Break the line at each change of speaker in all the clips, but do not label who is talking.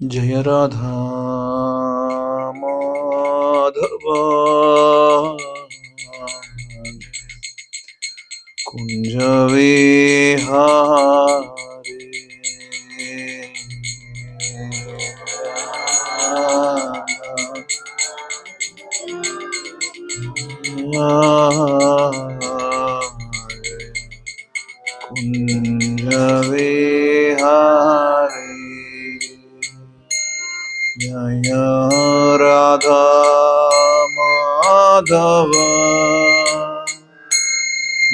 Jaya Radha Madhava Kunja Vihari Kunja Vihari Jaya Radha Madhava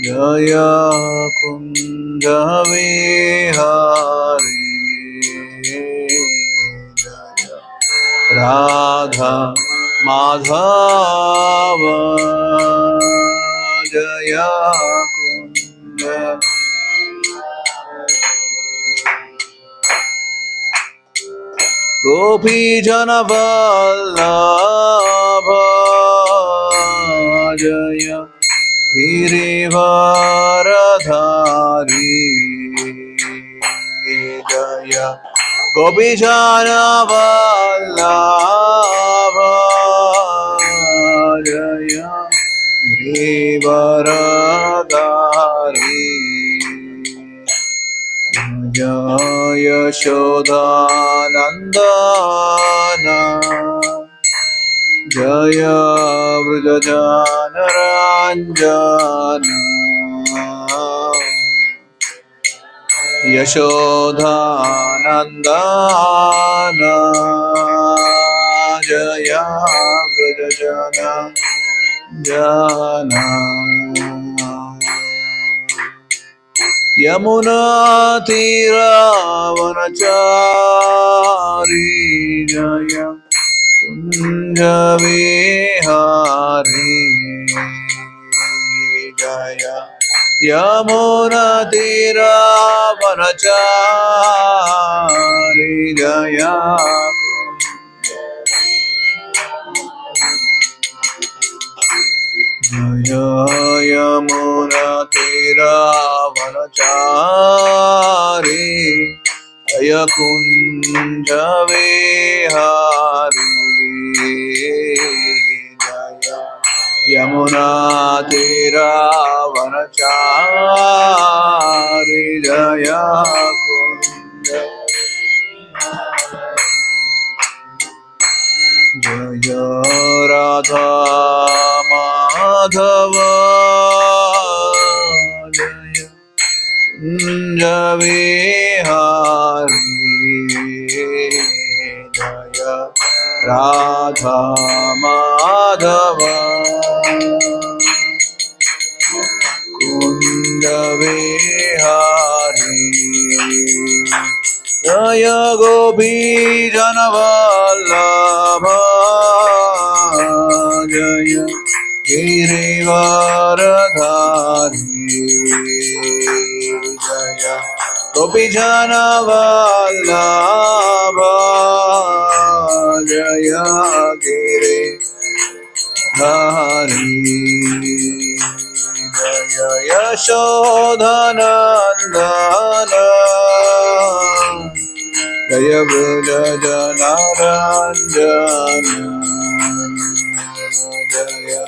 Jaya Kunja Vihari Jaya Radha Madhava Jaya Kunja Gopi Jana Vallabha Jaya Girivaradhari Jaya Gopi Jana Vallabha Jaya Girivaradhari Jaya Yashodanandana Jaya Vrajajanaranjana Yashodanandana Jaya Vrajajanaranjana Yamuna Tiravanachari Jaya Kunja Vihari Jaya Yamuna Tiravanachari Jaya Jaya Yamuna Tiravanachari Jaya Kunja Vihari Jaya Yamuna Tiravanachari Jaya Kunja Jaya Radha Madhava Jaya Kunja Vihari Jaya Radha Madhava Kunja Vihari Jaya Gopi Jana Vallabha Jaya Girivaradhari Jaya Gopi Jana Vallabha Jaya Giridhari Jaya Yashodanandana Jaya Vrajajanaranjana Jaya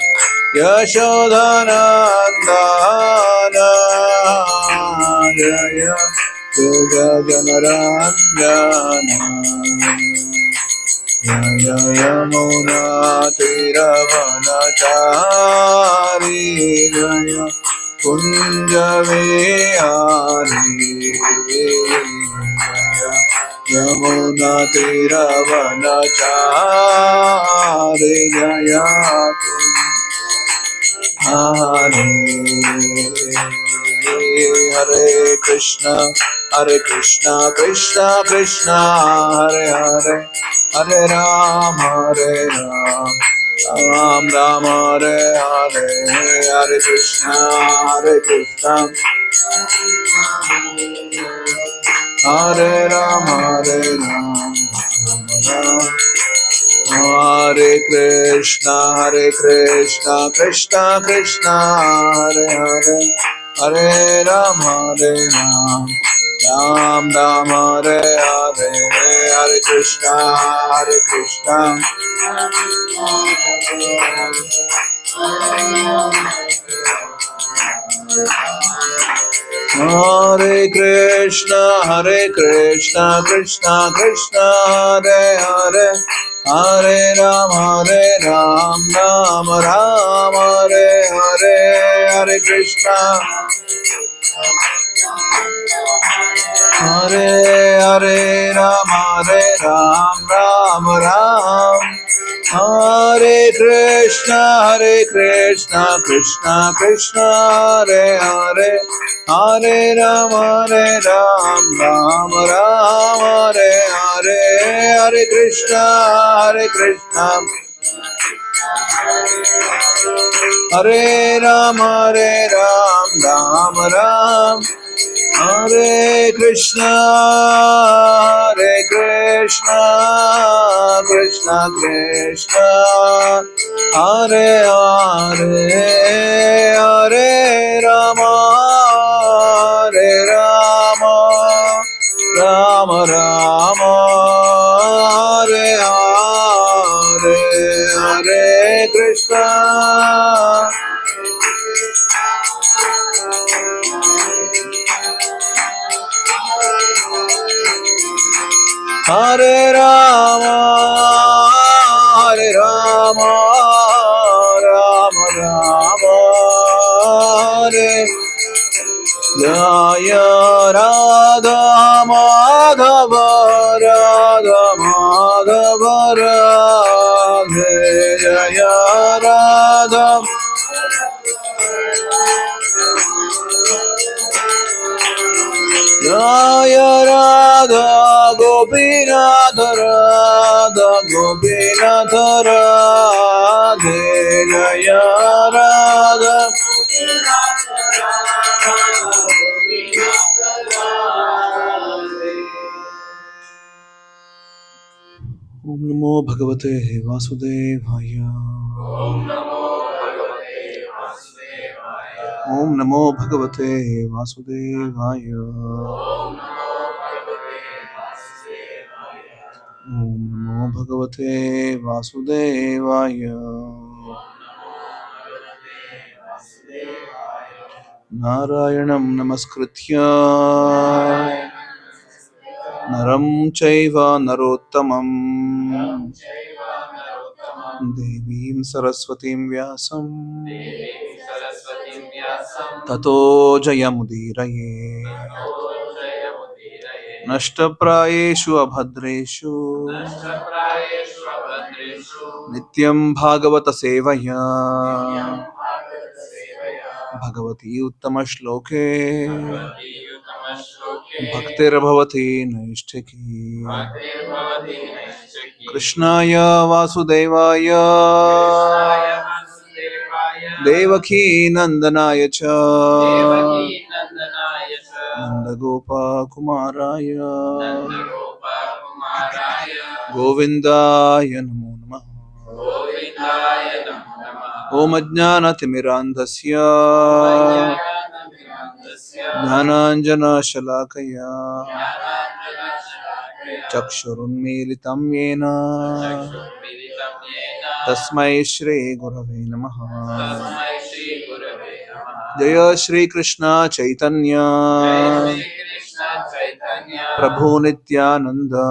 Yashodanandana Jaya Vrajajanaranjana Jaya Yamuna Tiravanachari Jaya Kunja Vihari Jaya Yamuna Tiravanachari Jaya Hare Hare Krishna Krishna Krishna Hare Hare Hare Rama Ram Ram Hare Hare Hare Krishna Hare Rama Hare Krishna Krishna Krishna Hare Hare Hare Rama Ram Ram Hare Hare, Hare Krishna, Hare Krishna, Hare Krishna, Hare Krishna, Krishna Krishna, Hare Hare, Hare Rama, Rama Rama, Hare Hare, Hare Krishna, Hare Hare Rama, Rama Ram. Hare Krishna, Krishna Krishna, Hare Hare, Hare Rama, Rama Rama, Hare Hare, Hare Krishna, Hare Rama, Rama Rama. Hare Krishna, Krishna Krishna, Hare Hare, Hare Rama, Rama Rama, Hare Hare, Hare Krishna. Hare Rama, Rama Rama, Hare Jaya Radha Madhava, Radhe Jaya Radha. Jaya Radha Gopinath Radhe Jaya Radha. Om Namo Bhagavate Vasudevaya. Om Namo Bhagavate Vasudevaya. Om Namo Bhagavate Vasudevaya. Narayanam Namaskritya Naram Chaiva Narottamam Devim Saraswatim Vyasam Tato Jayamudiraye Nashtaprayeshu Abhadreshu Nityam Bhagavata Sevaya Bhagavati Uttama Shloke Bhaktir Bhavati Naishtaki Krishnaya Vasudevaya Devaki Nandanaya Cha Nandagopa Kumaraya Govindaya Namo Namaha Om Ajnana Timirandhasya Jnananjana Shalakaya Chakshurunmilitam Yena Tasmai Shri Gurave Namaha Jaya Shri Krishna Chaitanya Prabhu Nityananda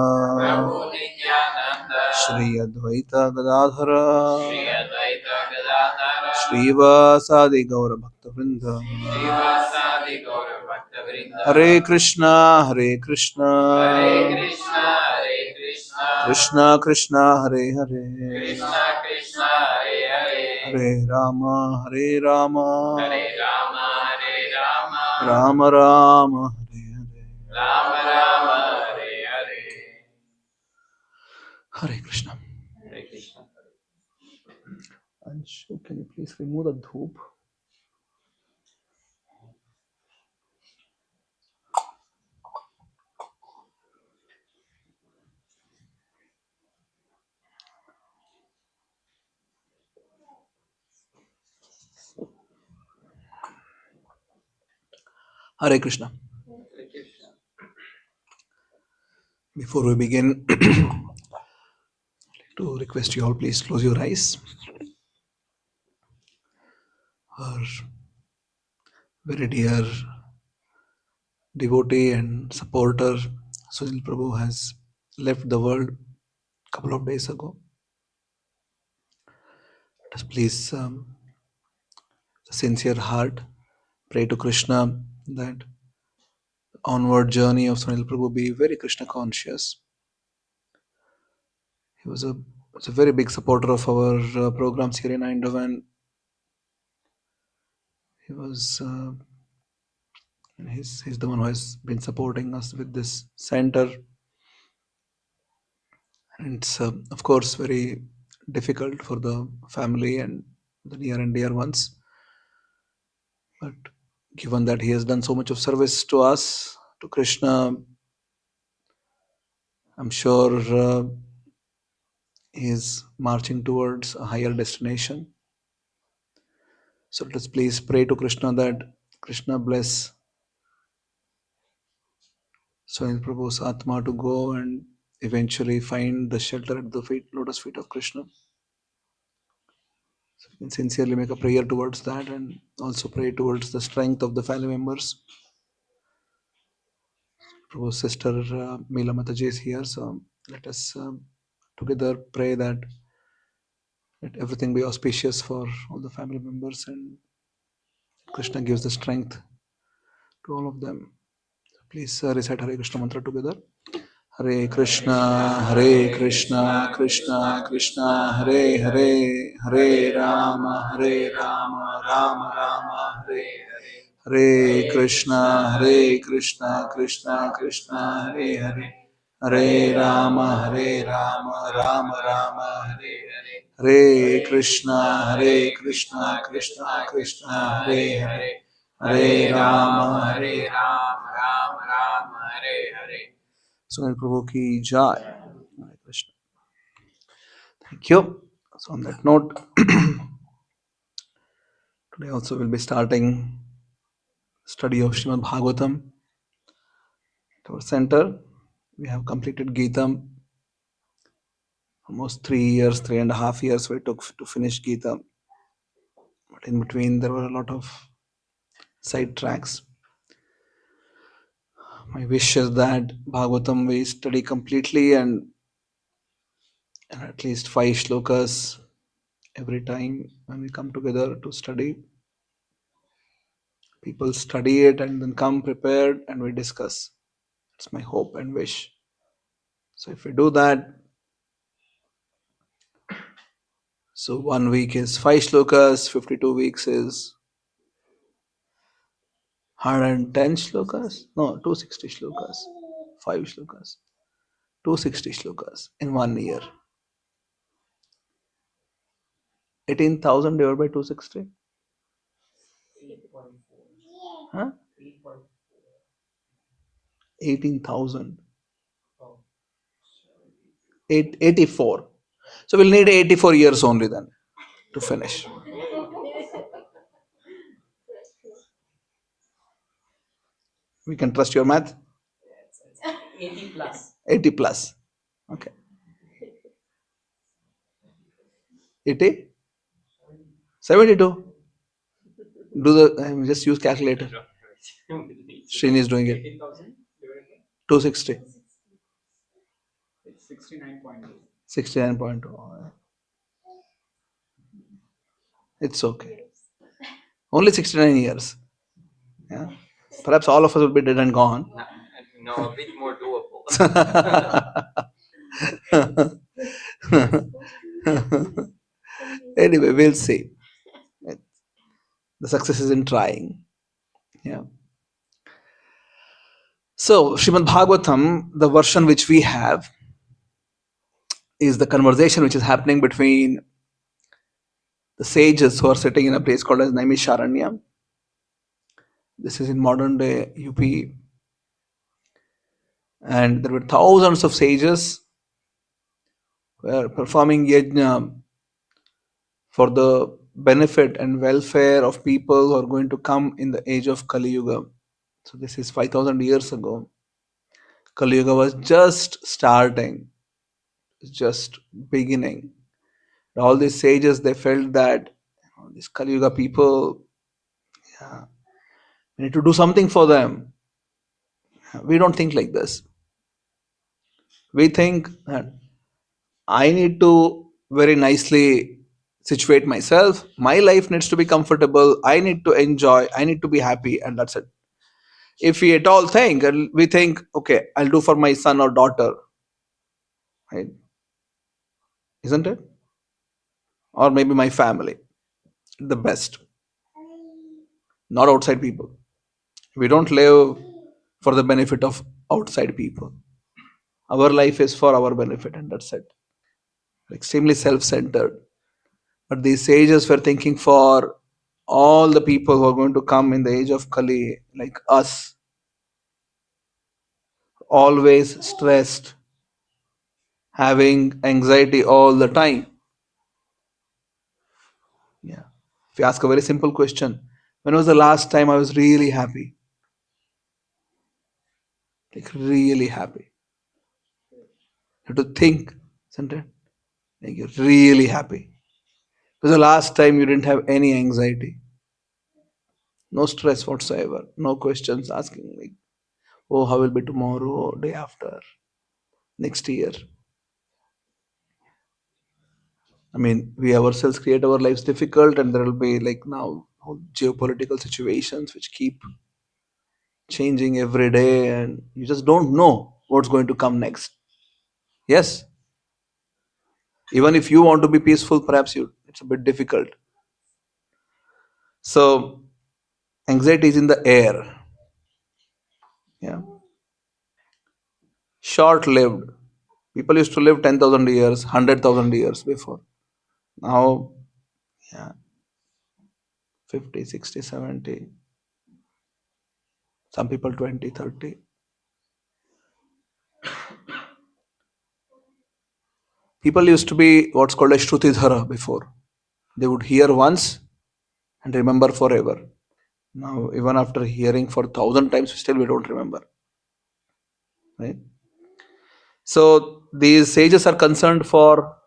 Shri Advaita Gadadhara Srivasadi Gaura Bhakta Vrinda Hare Krishna Krishna Krishna Hare Hare Hare Rama Rama Rama Hare Krishna. Anshu, can you please remove the dhoop? Hare Krishna. Before we begin, to request you all, please close your eyes. Our very dear devotee and supporter, Sunil Prabhu, has left the world a couple of days ago. Let us please, with a sincere heart, pray to Krishna that the onward journey of Sunil Prabhu be very Krishna conscious. He was a very big supporter of our programs here in Eindhoven. He was, and he's the one who has been supporting us with this center. And it's, of course, very difficult for the family and the near and dear ones. But given that he has done so much of service to us, to Krishna, I'm sure he is marching towards a higher destination. So let us please pray to Krishna that Krishna bless Swayam Prabhu's Atma to go and eventually find the shelter at the lotus feet of Krishna. So we can sincerely make a prayer towards that and also pray towards the strength of the family members. Prabhu's sister Meela Mataji is here, so let us together pray that let everything be auspicious for all the family members and Krishna gives the strength to all of them. Please recite Hare Krishna mantra together. Hare Krishna, Krishna Krishna, Hare Hare, Hare Rama, Rama Rama, Hare Hare. Hare Krishna, Krishna Krishna, Hare Hare, Hare Rama, Rama Rama, Hare Hare. Hare Krishna, Krishna Krishna, Hare Hare, Hare Rama, Rama Hare Hare. Sunil Prabhu ki jai. Hare Krishna. Thank you. So on that note, today also we'll be starting study of Śrīmad Bhāgavatam at our center. We have completed Gita. Almost 3.5 years we took to finish Gita. But in between there were a lot of side tracks. My wish is that Bhagavatam we study completely and at least 5 shlokas every time when we come together to study. People study it and then come prepared and we discuss. It's my hope and wish. So if we do that, so 1 week is 5 shlokas, 52 weeks is 110 shlokas? No, 260 shlokas. 5 shlokas. 260 shlokas in 1 year. 18,000 divided by 260? Huh? 18,000. 84. So we'll need 84 years only then to finish. We can trust your math? 80 plus. 80 plus. Okay. 80? 72? Do the, just use calculator. Srini is doing it. 260. 69.2. It's okay. Only 69 years. Yeah. Perhaps all of us will be dead and gone.
No, a bit more doable.
Anyway, we'll see. The success is in trying. Yeah. So, Śrīmad Bhāgavatam, the version which we have, is the conversation which is happening between the sages who are sitting in a place called as Naimisharanya. This is in modern day UP. And there were thousands of sages who were performing yajna for the benefit and welfare of people who are going to come in the age of Kali Yuga. So this is 5,000 years ago. Kali Yuga was just starting, just beginning. All these sages, they felt that these Kali Yuga people, yeah, we need to do something for them. We don't think like this. We think that I need to very nicely situate myself. My life needs to be comfortable. I need to enjoy. I need to be happy, and that's it. If we at all think, and we think, okay, I'll do for my son or daughter, right? Isn't it? Or maybe my family, the best, not outside people. We don't live for the benefit of outside people. Our life is for our benefit, and that's it. Extremely self-centered. But these sages were thinking for all the people who are going to come in the age of Kali, like us, always stressed, having anxiety all the time. Yeah. If you ask a very simple question, when was the last time I was really happy? Like really happy. You have to think, isn't it? Like you're really happy. When was the last time you didn't have any anxiety? No stress whatsoever. No questions asking like, oh, how will be tomorrow, day after, next year? I mean, we ourselves create our lives difficult, and there will be like now whole geopolitical situations which keep changing every day, and you just don't know what's going to come next. Yes, even if you want to be peaceful, perhaps it's a bit difficult. So anxiety is in the air. Yeah, short-lived. People used to live 10,000 years, 100,000 years before. Now, yeah, 50, 60, 70. Some people 20, 30. People used to be what's called a Shrutidhara before. They would hear once and remember forever. Now, even after hearing for 1,000 times, still we don't remember. Right? So, these sages are concerned for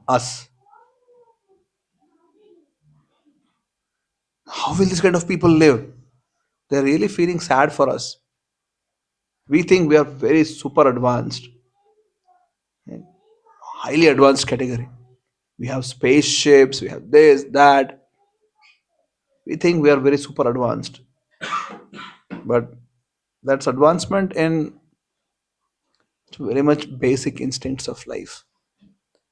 us. How will this kind of people live? They're really feeling sad for us. We think we are very super advanced, right? Highly advanced category. We have spaceships, we have this, that. We think we are very super advanced. But that's advancement in very much basic instincts of life.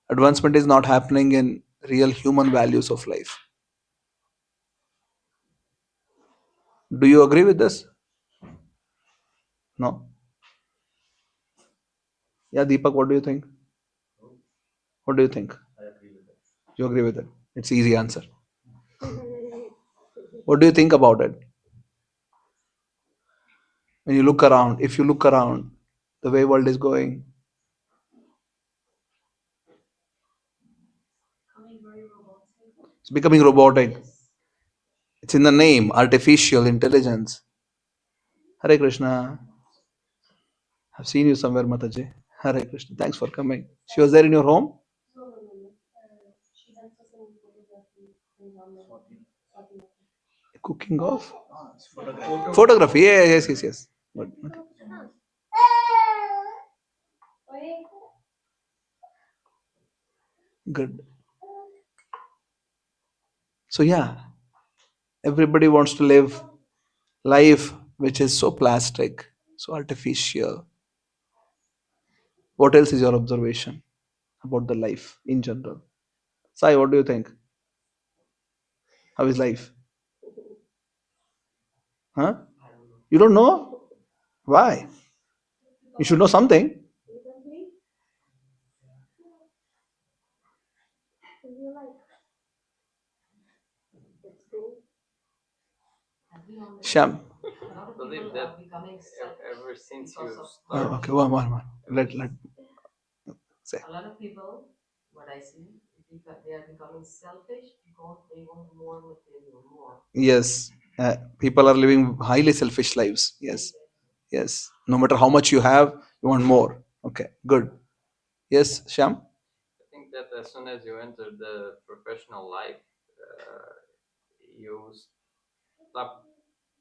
Advancement is not happening in real human values of life. Do you agree with this? No? Yeah, Deepak, what do you think? What do you think? You agree with it? It's easy answer. What do you think about it? When you look around, if you look around, the way world is going, it's becoming robotic. It's in the name, artificial intelligence. Hare Krishna. I've seen you somewhere, Mataji. Hare Krishna. Thanks for coming. She was there in your home? Cooking off? Photography. Yeah, yes, yes, yes. Good. Okay. Good. So yeah, everybody wants to live life which is so plastic, so artificial. What else is your observation about the life in general? Sai, what do you think? How is life? Huh? You don't know? Why? You should know something. Sham.
I believe that ever since you
Oh,
start,
okay, one. Let say. Yes, people are living highly selfish lives. Yes, Yes. No matter how much you have, you want more. Okay, good. Yes, Shyam?
I think that as soon as you enter the professional life, you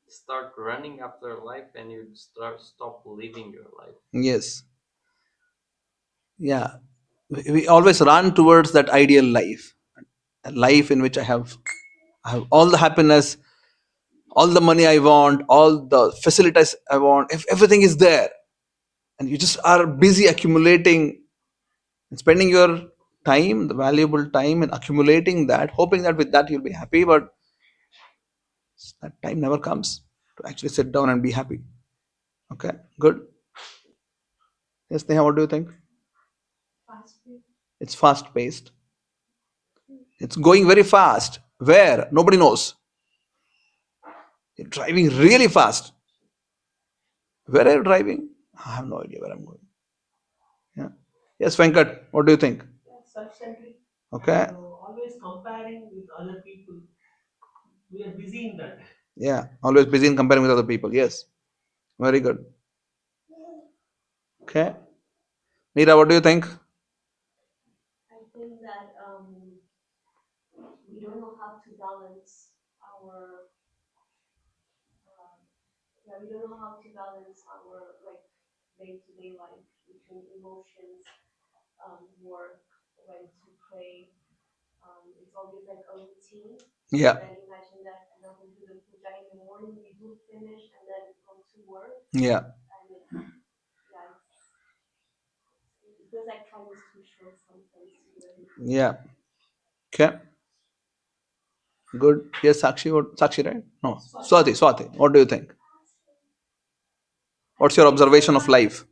start running after life, and you stop living your life.
Yes. Yeah. We always run towards that ideal life. A life in which I have all the happiness, all the money I want, all the facilities I want, if everything is there. And you just are busy accumulating and spending your time, the valuable time, and accumulating that, hoping that with that you'll be happy, but that time never comes to actually sit down and be happy. Okay, good. Yes, Neha, what do you think? It's fast paced. It's going very fast. Where? Nobody knows. You're driving really fast. Where are you driving? I have no idea where I'm going. Yeah. Yes, Venkat, what do you think?
Self-centric.
Okay.
Always comparing with other people. We are busy in that.
Yeah, always busy in comparing with other people. Yes. Very good. Okay. Neera, what do you think?
I think that we don't know how to balance our we don't know how to balance our like day-to-day life between emotions, work, when to pray. It's always like a routine.
Yeah.
Then imagine that going to the puja in the morning, we do finish and then go to work.
Yeah.
And it feels like time is too short sometimes.
Yeah. Okay. Good. Yes, Sakshi. What? Sakshi, right? No. Swati. Swati. What do you think? What's your observation of life?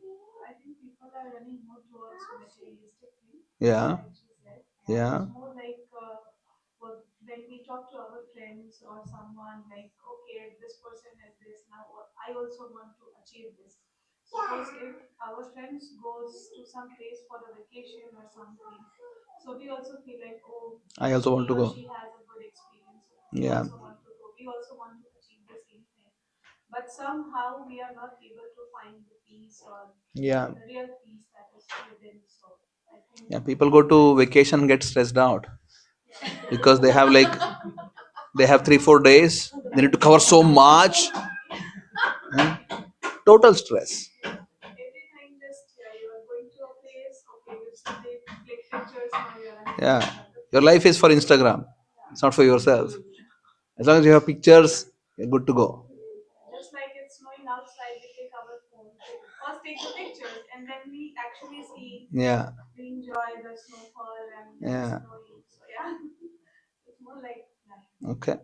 I think people are running more towards materialistic things.
Yeah.
Like she said.
Yeah.
It's more like when we talk to our friends or someone like, okay, this person has this now, I also want to achieve this. Suppose if our friends goes to some place for a vacation or something, so we also feel like, oh,
I also want to go.
she has a good experience. We
Yeah.
also want to go. We also want to achieve the same thing. But somehow we are not able to find the peace or
Yeah.
the real peace that is within. So I think
Yeah. People go to vacation and get stressed out because they have like they have 3-4 days. They need to cover so much. Total stress.
everything just you are going to a place, okay, you simply click pictures, now you are
Yeah. Your life is for Instagram. It's not for yourself. As long as you have pictures, you're good to go.
just like it's snowing outside, we take our phone, first take the pictures, and then we actually see,
Yeah.
we enjoy the snowfall and
Yeah.
snowing. So yeah, it's more like that.
Okay.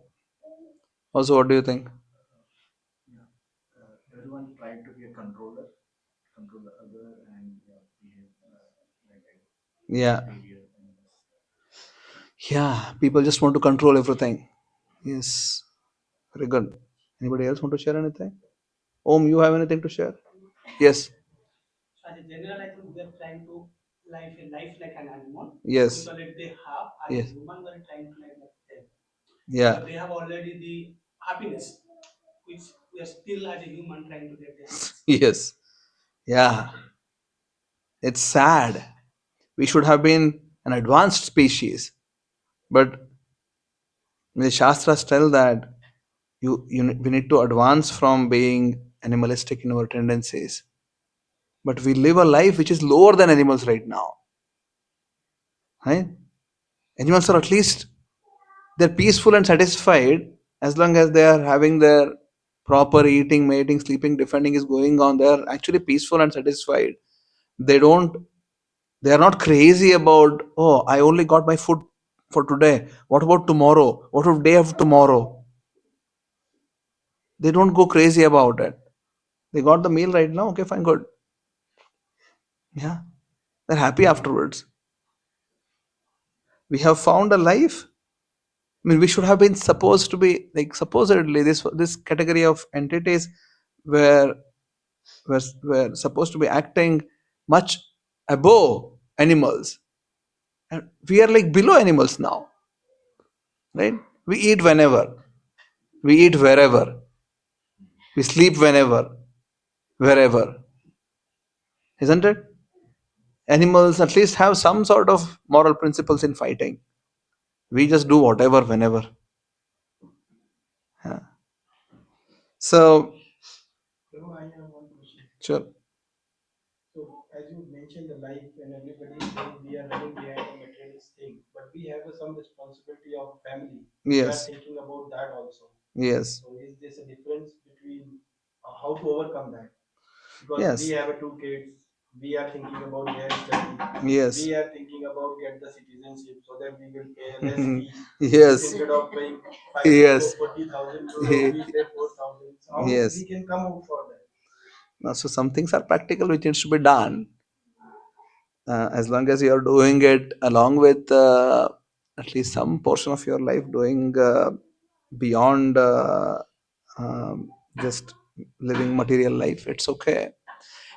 Also, what do you think?
Everyone tried to be a control the other, and behave like a
Yeah.
failure.
Yeah. People just want to control everything. Yes. Very good. Anybody else want to share anything? Om, you have anything to share? Yes.
As a general, I think we are trying to live a life like an animal.
Yes.
Because if they have, as
Yes.
a human, we are trying to live like them.
Yeah.
But they have already the happiness, which we are still as a human trying to get the happiness.
Yes. Yeah. It's sad. We should have been an advanced species. But the Shastras tell that we need to advance from being animalistic in our tendencies. But we live a life which is lower than animals right now. Right? Animals are at least they're peaceful and satisfied as long as they are having their proper eating, mating, sleeping, defending is going on. They are actually peaceful and satisfied. They don't they are not crazy about, oh, I only got my food for today. What about tomorrow? What about day after tomorrow? They don't go crazy about it. They got the meal right now. Okay, fine, good. Yeah. They're happy afterwards. We have found a life. I mean, we should have been supposed to be like supposedly this category of entities were were supposed to be acting much above animals, and we are like below animals now, right? We eat whenever, we eat wherever, we sleep whenever, wherever, isn't it? Animals at least have some sort of moral principles in fighting. We just do whatever, whenever. Yeah. So,
So I have one question.
sure.
So as you mentioned, the life and everybody is saying we are running behind the materialist thing, but we have some responsibility of family. We are
Yes.
thinking about that also.
Yes.
So is this a difference between how to overcome that? Because
Yes.
we have 2 kids, we are thinking about their study.
Yes.
We are thinking about get the citizenship so that we will pay less fee.
Yes.
Instead of paying
Yes.
40,000 euros, we pay 4,000. So how
Yes.
we can come out for that?
Now, so some things are practical which needs to be done. As long as you are doing it along with at least some portion of your life doing beyond just living material life, it's okay.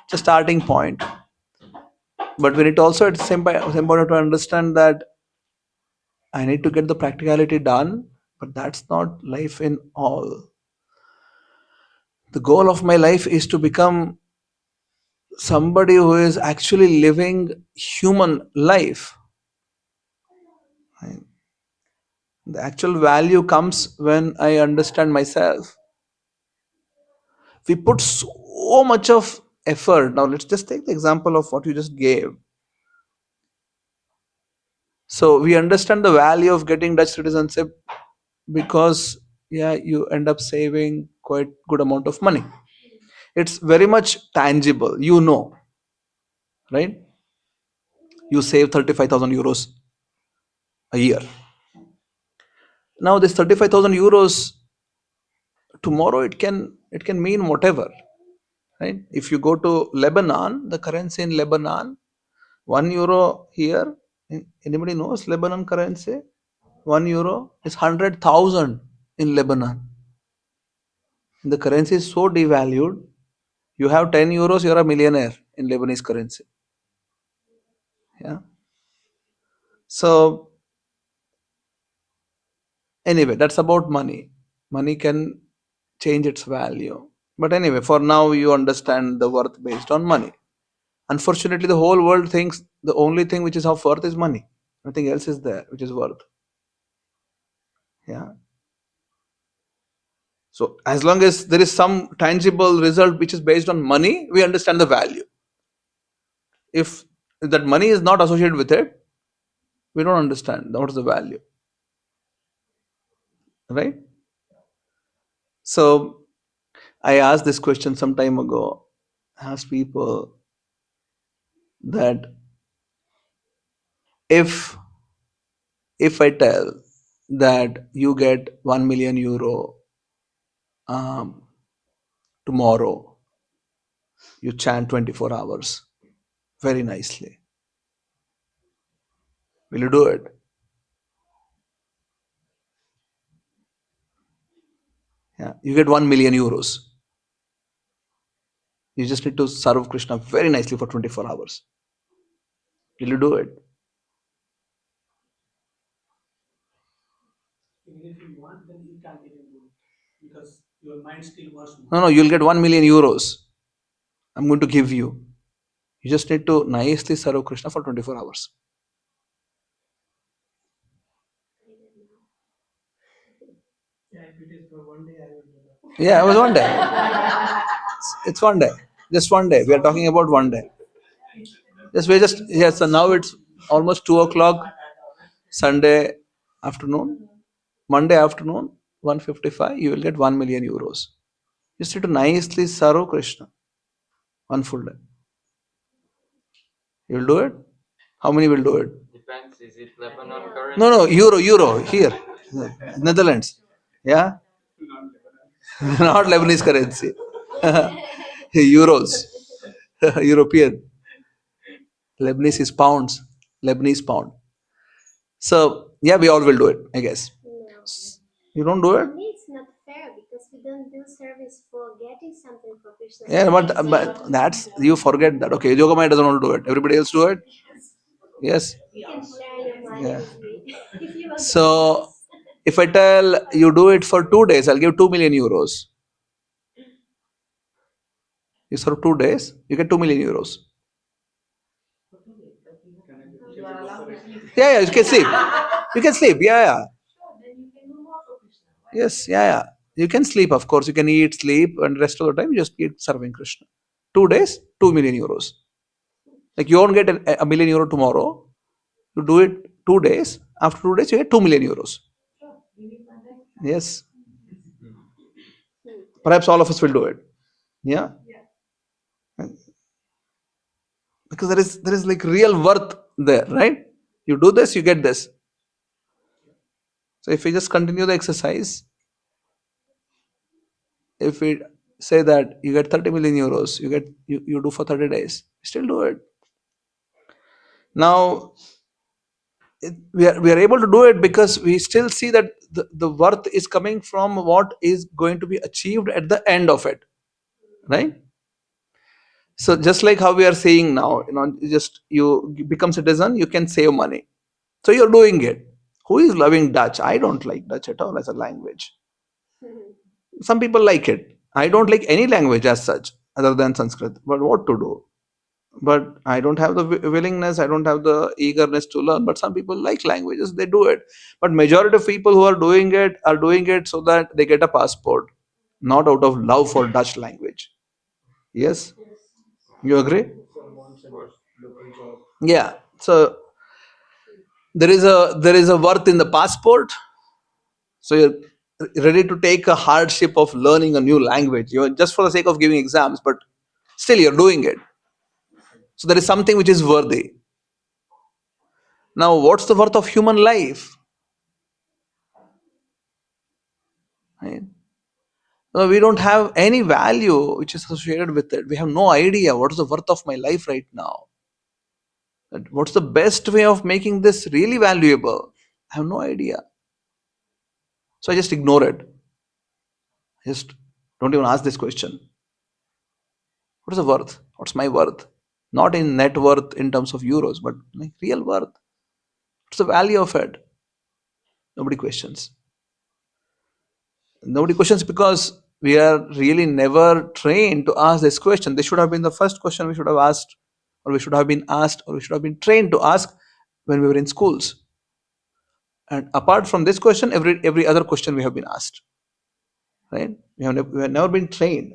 It's a starting point. But we need also at the same point to understand that I need to get the practicality done, but that's not life in all. The goal of my life is to become somebody who is actually living human life. Right? The actual value comes when I understand myself. We put so much of effort. Now let's just take the example of what you just gave. So we understand the value of getting Dutch citizenship because you end up saving quite good amount of money. It's very much tangible, right? You save 35,000 euros a year. Now this 35,000 euros tomorrow it can mean whatever, right? If you go to Lebanon, the currency in Lebanon, €1 here. Anybody knows Lebanon currency? €1 is 100,000 in Lebanon. The currency is so devalued. You have €10, you're a millionaire in Lebanese currency. Yeah. So anyway, that's about money. Money can change its value. But anyway, for now you understand the worth based on money. Unfortunately, the whole world thinks the only thing which is of worth is money. Nothing else is there which is worth. Yeah. So as long as there is some tangible result which is based on money, we understand the value. If that money is not associated with it, we don't understand what is the value. Right? So I asked this question some time ago. I asked people that if I tell that you get 1 million euro tomorrow, you chant 24 hours very nicely. Will you do it? Yeah. You get 1 million euros. You just need to serve Krishna very nicely for 24 hours. Will you do it?
Even if you want, then you can't even do it because your mind still wants more.
No, you'll get 1 million euros. I'm going to give you. You just need to nicely serve Krishna for 24 hours.
Yeah, if it is for one day, I will do that.
Yeah, it was one day. It's one day. Just one day. We are talking about one day. So now it's almost 2 o'clock. Sunday afternoon. Monday afternoon, 1:55. You will get 1 million euros. Just need to nicely serve Krishna. One full day. You will do it? How many will do it?
Depends, is it Lebanon currency?
No, euro, here. Netherlands. Yeah? Not Lebanese currency. Euros. European. Lebanese is pounds. Lebanese pound. So, yeah, we all will do it, I guess.
No.
You don't do it?
For me, it's not fair because we don't do service for getting something for Krishna.
Yeah, but that's, you forget that. Okay, Yogamaya doesn't want to do it. Everybody else do it? Yes.
You can share your money
Yeah.
with me if you want to.
So, if I tell you do it for 2 days, I'll give 2 million euros. You serve 2 days, you get 2 million euros.
You are allowed to sleep.
Yeah, you can sleep. You can sleep. Yeah.
Sure, then you can do more for Krishna. Why?
Yes. Yeah. You can sleep. Of course, you can eat, sleep, and rest of the time you just keep serving Krishna. 2 days, 2 million euros. Like you won't get a million euro tomorrow. You do it 2 days. After 2 days, you get 2 million euros.
Sure, you need my time.
Yes. Perhaps all of us will do it. Yeah. Because there is like real worth there, right? You do this, you get this. So if we just continue the exercise, if we say that you get 30 million euros, you do for 30 days, still do it. Now we are able to do it because we still see that the worth is coming from what is going to be achieved at the end of it, right? So just like how we are saying now, just you become citizen, you can save money. So you're doing it. Who is loving Dutch? I don't like Dutch at all as a language. Some people like it. I don't like any language as such other than Sanskrit. But what to do? But I don't have the willingness, I don't have the eagerness to learn. But some people like languages, they do it. But majority of people who are doing it so that they get a passport, not out of love for Dutch language. Yes? You agree? Yeah. So there is a worth in the passport. So you're ready to take a hardship of learning a new language. You're just for the sake of giving exams, but still you're doing it. So there is something which is worthy. Now, what's the worth of human life? Right? No, we don't have any value which is associated with it. We have no idea what is the worth of my life right now. What's the best way of making this really valuable? I have no idea. So I just ignore it. I just don't even ask this question. What is the worth? What's my worth? Not in net worth in terms of euros, but like real worth. What's the value of it? Nobody questions. Nobody questions because we are really never trained to ask this question. This should have been the first question we should have asked, or we should have been asked, or we should have been trained to ask when we were in schools. And apart from this question, every other question we have been asked. Right? We have never been trained.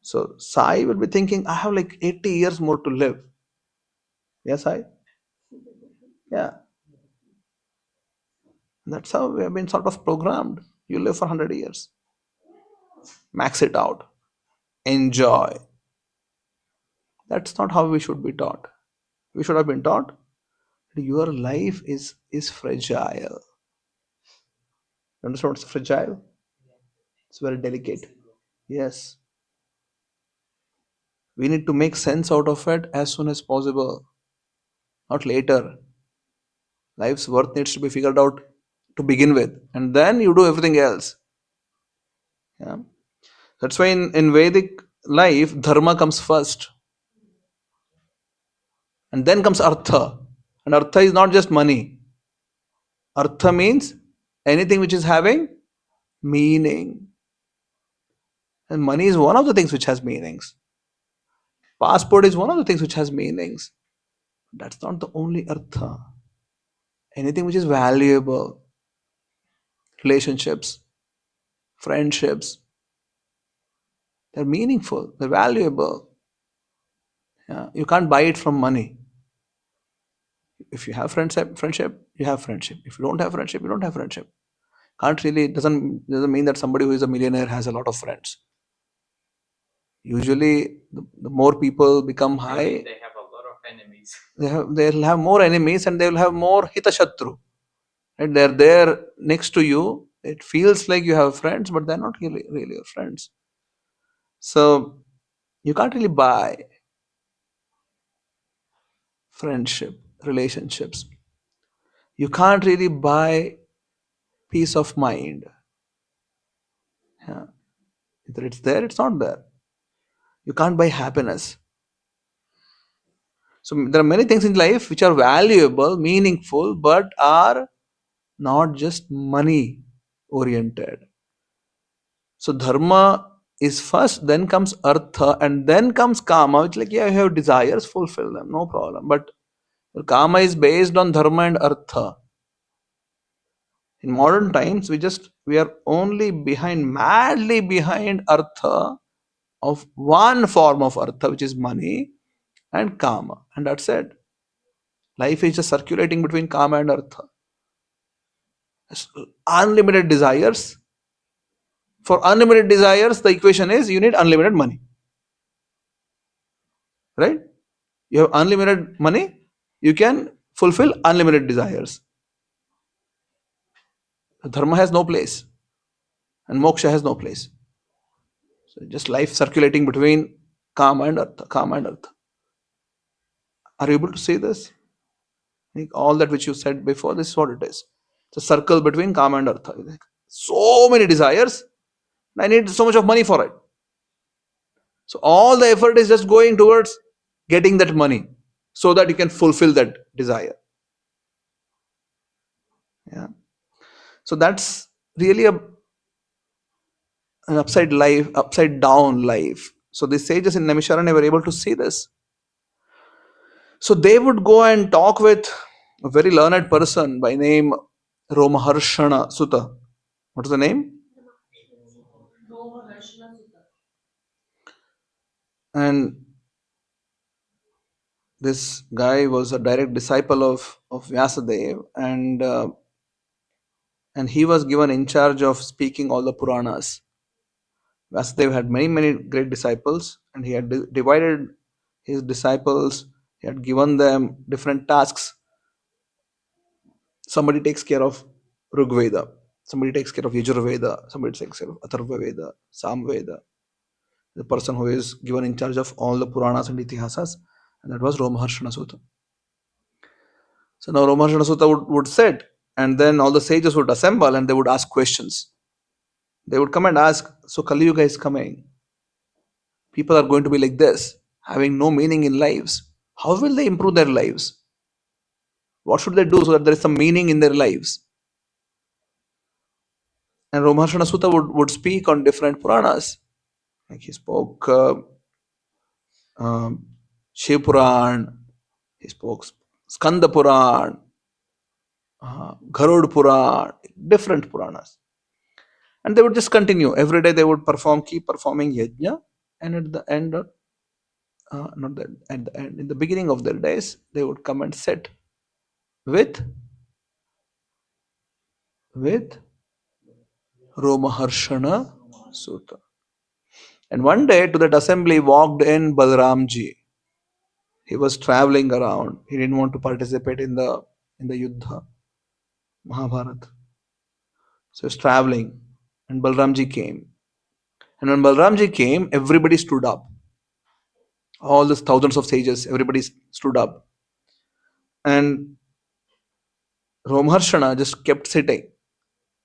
So Sai will be thinking, I have like 80 years more to live. Yes, Sai? Yeah. That's how we have been sort of programmed. You live for 100 years. Max it out. Enjoy. That's not how we should be taught. We should have been taught that your life is fragile. You understand what's fragile? It's very delicate. Yes. We need to make sense out of it as soon as possible, not later. Life's worth needs to be figured out to begin with, and then you do everything else. Yeah. That's why in Vedic life, dharma comes first, and then comes artha. And artha is not just money. Artha means anything which is having meaning. And money is one of the things which has meanings. Passport is one of the things which has meanings. That's not the only artha. Anything which is valuable, relationships, friendships, they're meaningful, they're valuable. Yeah. You can't buy it from money. If you have friendship, you have friendship. If you don't have friendship, you don't have friendship. Can't really, doesn't mean that somebody who is a millionaire has a lot of friends. Usually, the more people become high,
They have a lot of enemies.
they'll have more enemies and they will have more hitashatru. Right? They're there next to you. It feels like you have friends, but they're not really your friends. So you can't really buy friendship, relationships. You can't really buy peace of mind. Yeah. Either it's there, it's not there. You can't buy happiness. So there are many things in life which are valuable, meaningful, but are not just money oriented. So dharma is first, then comes artha, and then comes kama. It's like, yeah, you have desires, fulfill them, no problem. But kama is based on dharma and artha. In modern times, we are only madly behind artha of one form of artha, which is money and kama. And that's it. Life is just circulating between kama and artha. Unlimited desires. For unlimited desires, the equation is you need unlimited money. Right? You have unlimited money, you can fulfill unlimited desires. Dharma has no place and moksha has no place. So just life circulating between kama and artha, kama and artha. Are you able to see this? All that which you said before, this is what it is. It's a circle between kama and artha. So many desires, I need so much of money for it. So all the effort is just going towards getting that money so that you can fulfill that desire. Yeah. So that's really an upside down life. So the sages in Naimisharanya were able to see this. So they would go and talk with a very learned person by name Romaharshana Sutta. What is the name? And this guy was a direct disciple of Vyasadeva, and he was given in charge of speaking all the Puranas. Vyasadeva had many great disciples, and he had divided his disciples. He had given them different tasks. Somebody takes care of Rigveda, somebody takes care of Yajurveda, somebody takes care of Atharva Veda, Samveda. The person who is given in charge of all the Puranas and Itihasas, and that was Romaharshana Sutta. So now Romaharshana Sutta would sit, and then all the sages would assemble and they would ask questions. They would come and ask, so Kali Yuga is coming. People are going to be like this, having no meaning in lives. How will they improve their lives? What should they do so that there is some meaning in their lives? And Romaharshana Sutta would speak on different Puranas. Like he spoke Shiv Puran, he spoke Skanda Puran, Garud Puran, different Puranas. And they would just continue. Every day they would keep performing yajna, and at the end, in the beginning of their days, they would come and sit with Romaharshana Sutta. And one day to that assembly walked in Balramji. He was traveling around. He didn't want to participate in the Yuddha, Mahabharata. So he was traveling, and Balramji came. And when Balramji came, everybody stood up. All these thousands of sages, everybody stood up. And Romaharshana just kept sitting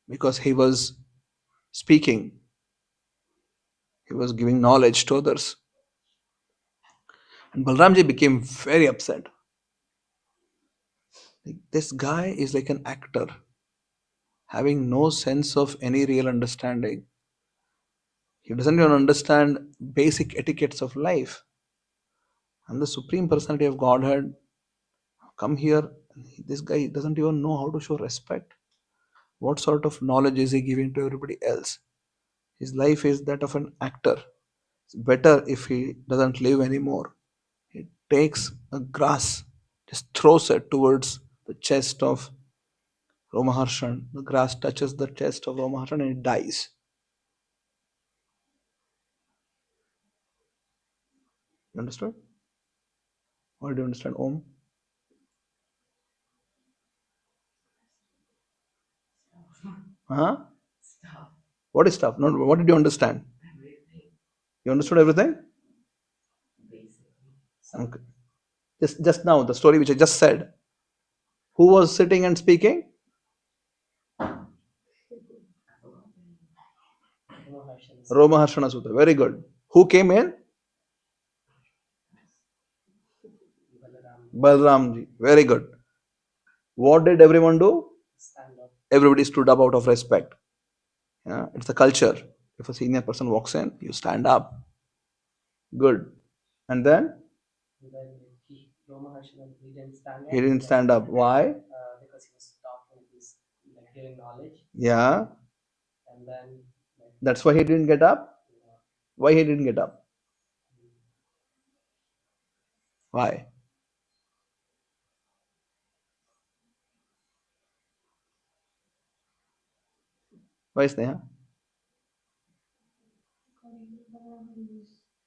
because he was speaking. He was giving knowledge to others. And Balramji became very upset. This guy is like an actor, having no sense of any real understanding. He doesn't even understand basic etiquettes of life. And the Supreme Personality of Godhead come here. This guy doesn't even know how to show respect. What sort of knowledge is he giving to everybody else? His life is that of an actor. It's better if he doesn't live anymore. He takes a grass, just throws it towards the chest of Romaharshan. The grass touches the chest of Romaharshan and it dies. You understood? Or do you understand Om? Huh? What is stuff? No, what did you understand? You understood everything? Okay. Just now, the story which I just said. Who was sitting and speaking? Romaharshana Sutta. Very good. Who came in? Balramji. Very good. What did everyone do? Everybody stood up out of respect. Yeah, it's a culture. If a senior person walks in, you stand up. Good. And then he didn't stand up. Why? Because he was talking, he's like giving knowledge. Yeah. And then that's why he didn't get up? Why he didn't get up? Why? Why, Sneha?
According to Bhagavan,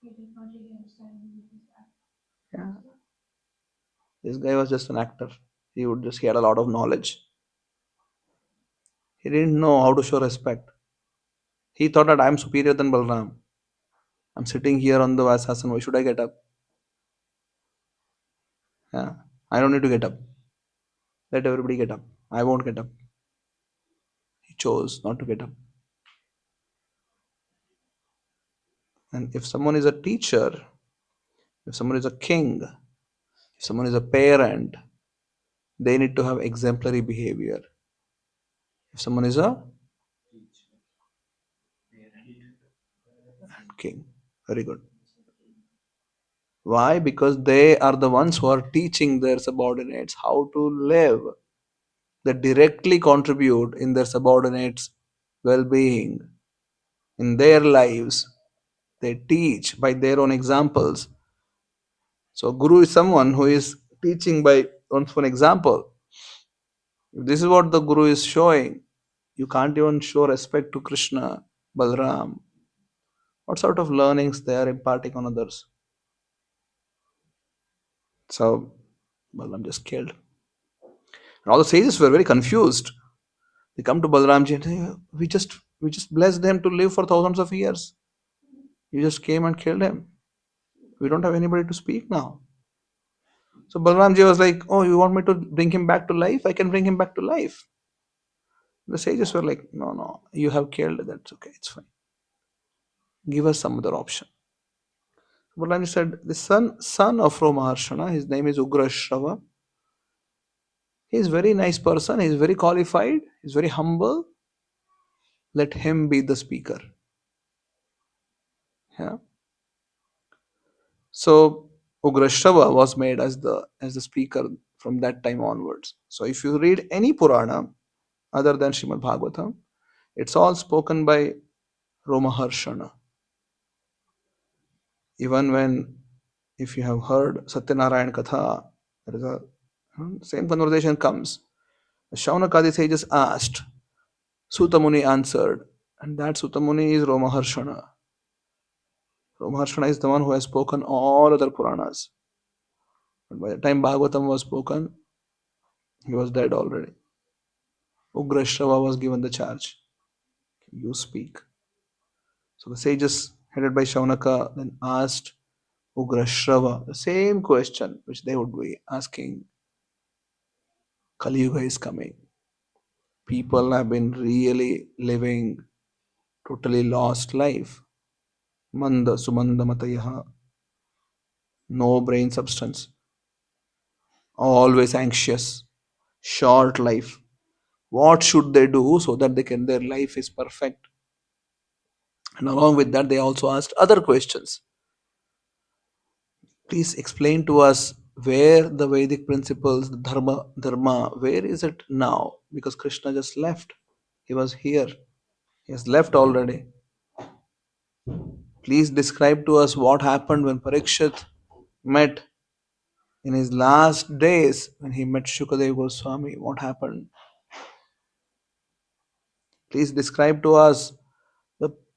he did not really understand his act.
Yeah. This guy was just an actor. He had a lot of knowledge. He didn't know how to show respect. He thought that I'm superior than Balram. I'm sitting here on the Vasasan. Why should I get up? Yeah. I don't need to get up. Let everybody get up. I won't get up. He chose not to get up. And if someone is a teacher, if someone is a king, if someone is a parent, they need to have exemplary behavior. If someone is a king, very good. Why? Because they are the ones who are teaching their subordinates how to live. They directly contribute in their subordinates' well-being, in their lives. They teach by their own examples. So Guru is someone who is teaching by one's own example. If this is what the Guru is showing, you can't even show respect to Krishna, Balram. What sort of learnings they are imparting on others? So Balram just killed. And all the sages were very confused. They come to Balramji and say, we just blessed them to live for thousands of years. You just came and killed him. We don't have anybody to speak now. So Balramji was like, oh, you want me to bring him back to life? I can bring him back to life. The sages were like, no, you have killed, that's okay, it's fine. Give us some other option. Balramji said, the son of Maharshana, his name is Ugrashrava. He is a very nice person, he is very qualified, he is very humble. Let him be the speaker. Yeah. So Ugrashrava was made as the speaker from that time onwards. So if you read any Purana other than Śrīmad Bhāgavatam, it's all spoken by Romaharshana. Even when, if you have heard Satyanarayan Katha, there is a same conversation comes. The Shaunakadi sages asked, Sutamuni answered, and that Sutamuni is Romaharshana. Romaharshana is the one who has spoken all other Puranas. But by the time Bhagavatam was spoken, he was dead already. Ugrashrava was given the charge. You speak. So the sages headed by Shaunaka then asked Ugrashrava the same question which they would be asking. Kali Yuga is coming. People have been really living totally lost life. Manda sumanda matayaha. No brain substance. Always anxious. Short life. What should they do so that their life is perfect? And along with that, they also asked other questions. Please explain to us where the Vedic principles, the dharma, where is it now? Because Krishna just left. He was here. He has left already. Please describe to us what happened when Parikshit met in his last days, when he met Shukadeva Goswami. What happened? Please describe to us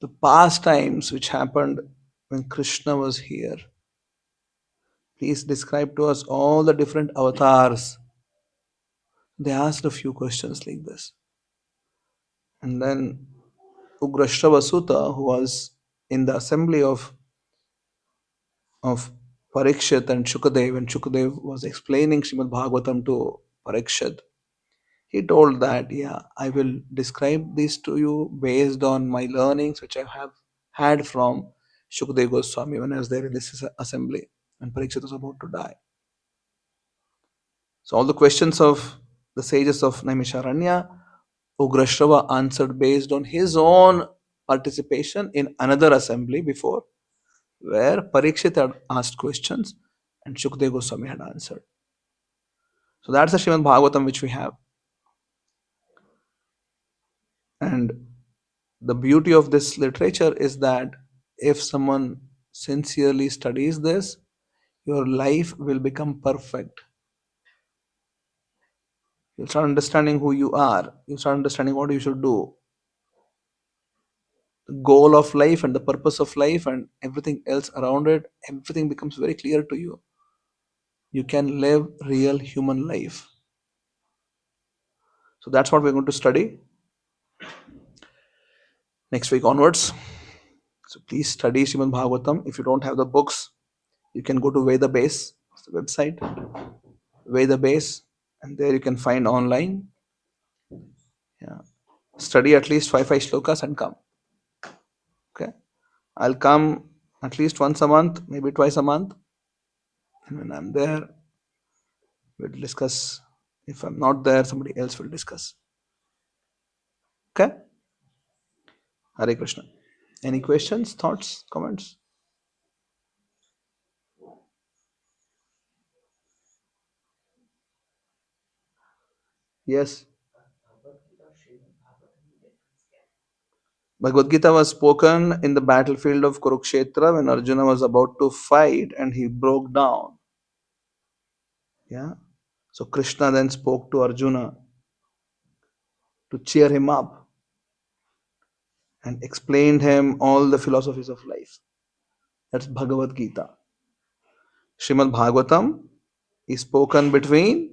the past times which happened when Krishna was here. Please describe to us all the different avatars. They asked a few questions like this. And then Ugrashrava Sutta, who was in the assembly of Parikshit and Shukadev, and Shukadev was explaining Śrīmad Bhāgavatam to Parikshit, he told that, yeah, I will describe this to you based on my learnings which I have had from Shukadeva Goswami when I was there in this assembly, and Parikshit was about to die. So all the questions of the sages of Naimisharanya, Ugrashrava answered based on his own participation in another assembly before, where Parikshit had asked questions and Shukdev Goswami had answered. So that's the Śrīmad Bhāgavatam which we have. And the beauty of this literature is that if someone sincerely studies this, your life will become perfect. You'll start understanding who you are. You'll start understanding what you should do. The goal of life and the purpose of life and everything else around it, everything becomes very clear to you. You can live real human life. So that's what we're going to study next week onwards. So please study Śrīmad Bhāgavatam. If you don't have the books, you can go to Veda Base, it's the website, Veda Base, and there you can find online. Yeah. Study at least 5 shlokas and come. Okay. I'll come at least once a month, maybe twice a month. And when I'm there, we'll discuss. If I'm not there, somebody else will discuss. Okay? Hare Krishna. Any questions, thoughts, comments? Yes. Bhagavad Gita was spoken in the battlefield of Kurukshetra when Arjuna was about to fight and he broke down. Yeah. So Krishna then spoke to Arjuna to cheer him up and explained him all the philosophies of life. That's Bhagavad Gita. Śrīmad Bhāgavatam is spoken between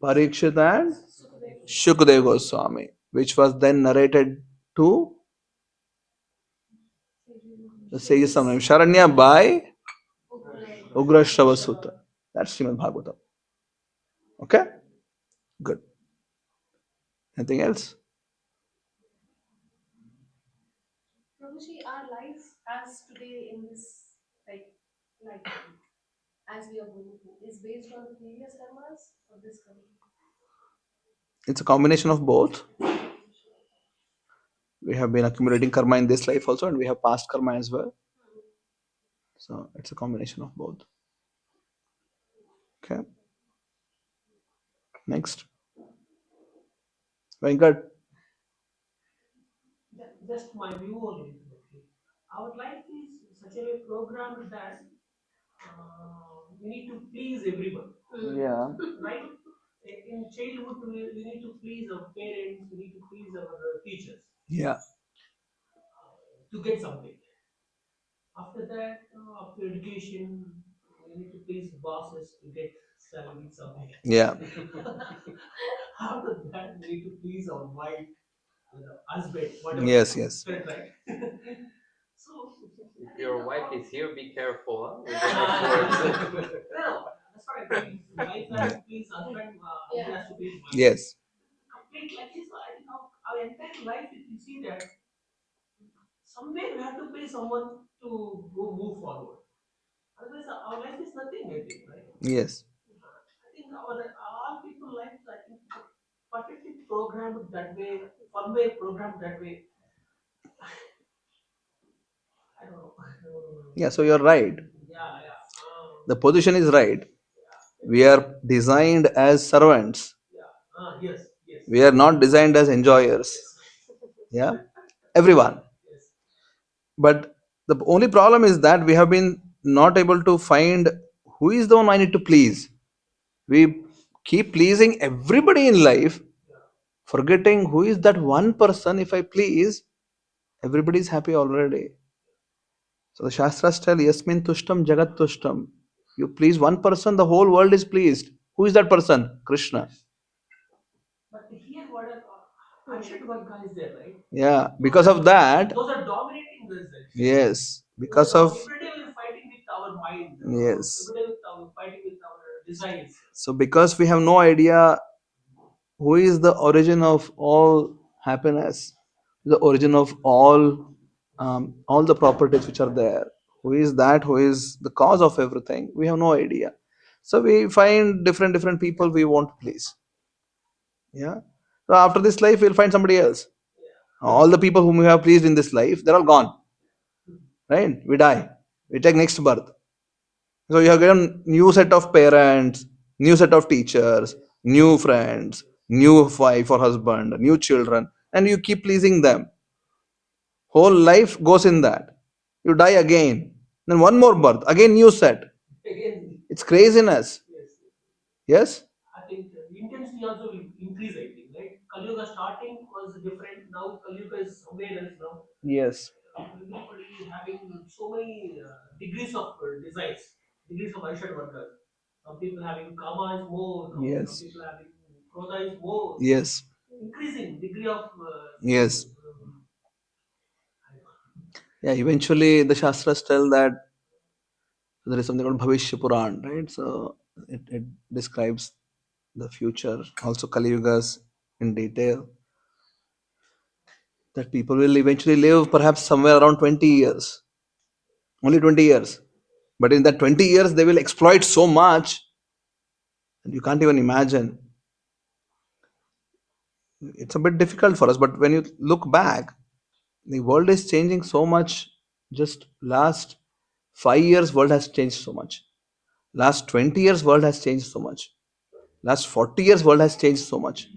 Parikshit and Shukdev Goswami, which was then narrated to the sages of Sharanya by Ugrashrava Sutta. That's Śrīmad Bhāgavatam. Okay? Good. Anything else?
Prabhuji, our life as today in this like as we are going through is based on the previous karmas or this karma?
It's a combination of both. We have been accumulating karma in this life also, and we have past karma as well. So it's a combination of both. Okay. Next. Venkat.
Just my view on it. Okay. Our life is such a way programmed that we need to please everyone.
Yeah.
Right? In childhood, we need to please our parents, we need to please our teachers.
Yeah.
To get something. After that, after education, we need to please bosses to get salary something.
Yeah.
After that, we need to please our wife, husband, whatever.
Yes, yes.
Correct, right? So,
If your wife is here, be careful with the
no,
next words.
that's what I mean. Wife has to please husband, husband has to please wife.
Yes.
Complete life is, I think, our entire life, if you see that, somewhere we have to pay someone to go move forward. Otherwise, our life is nothing, I think, right?
Yes.
I think all people lives, I think, perfectly programmed that way, firmware programmed that way. I don't know.
Yeah, so you're right.
Yeah.
The position is right. We are designed as servants.
Yes.
We are not designed as enjoyers. Yeah. Everyone.
Yes.
But the only problem is that we have been not able to find who is the one I need to please. We keep pleasing everybody in life, forgetting who is that one person. If I please, everybody is happy already. So the Shastras tell, Yasmin Tushtam Jagat Tushtam. You please one person, the whole world is pleased. Who is that person? Krishna.
But here, what Ashad Varga is there, right?
Yeah, because of that.
Those are dominating this.
Yes, because of.
Every day we are fighting with our mind.
Yes.
Every day we are fighting with our desires.
So because we have no idea who is the origin of all happiness, the origin of all the properties which are there, who is that, who is the cause of everything, we have no idea. So we find different people we want to please. Yeah. So after this life, we'll find somebody else. All the people whom we have pleased in this life, they're all gone. Right? We die. We take next birth. So you have given new set of parents, new set of teachers, new friends, new wife or husband, new children, and you keep pleasing them. Whole life goes in that. You die again. Then one more birth, again new set.
Again,
It's craziness.
yes.
Yes?
I think the intensity also will increase, I think, right? Kali Yuga starting was different. Now Kali Yuga is somewhere else now.
Yes.
Everybody having so many degrees of desires, degrees of Aishad Vargas. Some people having Kama is more now.
Yes.
Some people having Krodha is more.
Yes.
Increasing degree of.
Yes. Yeah, eventually the Shastras tell that there is something called Bhavishya Puran, right? So it describes the future, also Kali Yugas in detail, that people will eventually live perhaps somewhere around 20 years. Only 20 years. But in that 20 years, they will exploit so much that you can't even imagine. It's a bit difficult for us, but when you look back, the world is changing so much. Just last 5 years, world has changed so much. Last 20 years, world has changed so much. Last 40 years, world has changed so much.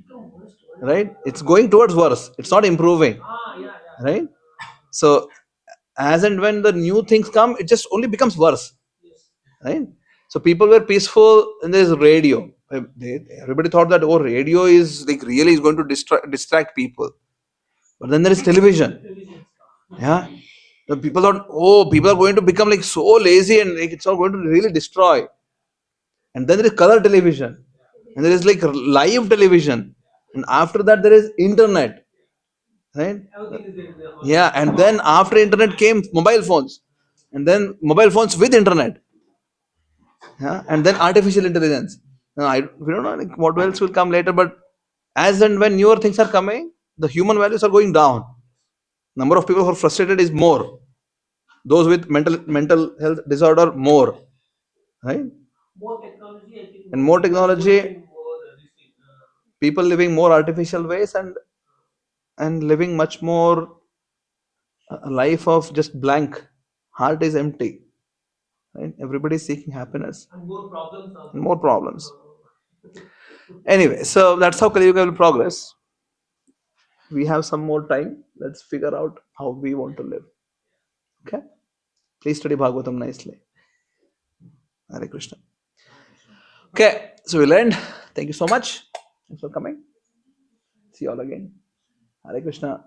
Right? It's going towards worse. It's not improving. Right? So as and when the new things come, it just only becomes worse. Right? So people were peaceful, and there's radio. Everybody thought that, oh, radio is like really is going to distract people. But then there is television. Yeah. The people thought, oh, people are going to become like so lazy and like it's all going to really destroy. And then there is color television. And there is like live television. And after that there is internet. Right? Yeah. And then after internet came mobile phones. And then mobile phones with internet. Yeah. And then artificial intelligence. Now, we don't know like what else will come later, but as and when newer things are coming, the human values are going down. Number of people who are frustrated is more. Those with mental health disorder more. Right?
More technology, I think.
And more technology, people living more artificial ways and living much more a life of just blank. Heart is empty. Right? Everybody is seeking happiness.
And more problems.
And more problems. Anyway, so that's how Kali Yuga will progress. We have some more time. Let's figure out how we want to live. Okay? Please study Bhagavatam nicely. Hare Krishna. Okay, so we'll end. Thank you so much. Thanks for coming. See you all again. Hare Krishna.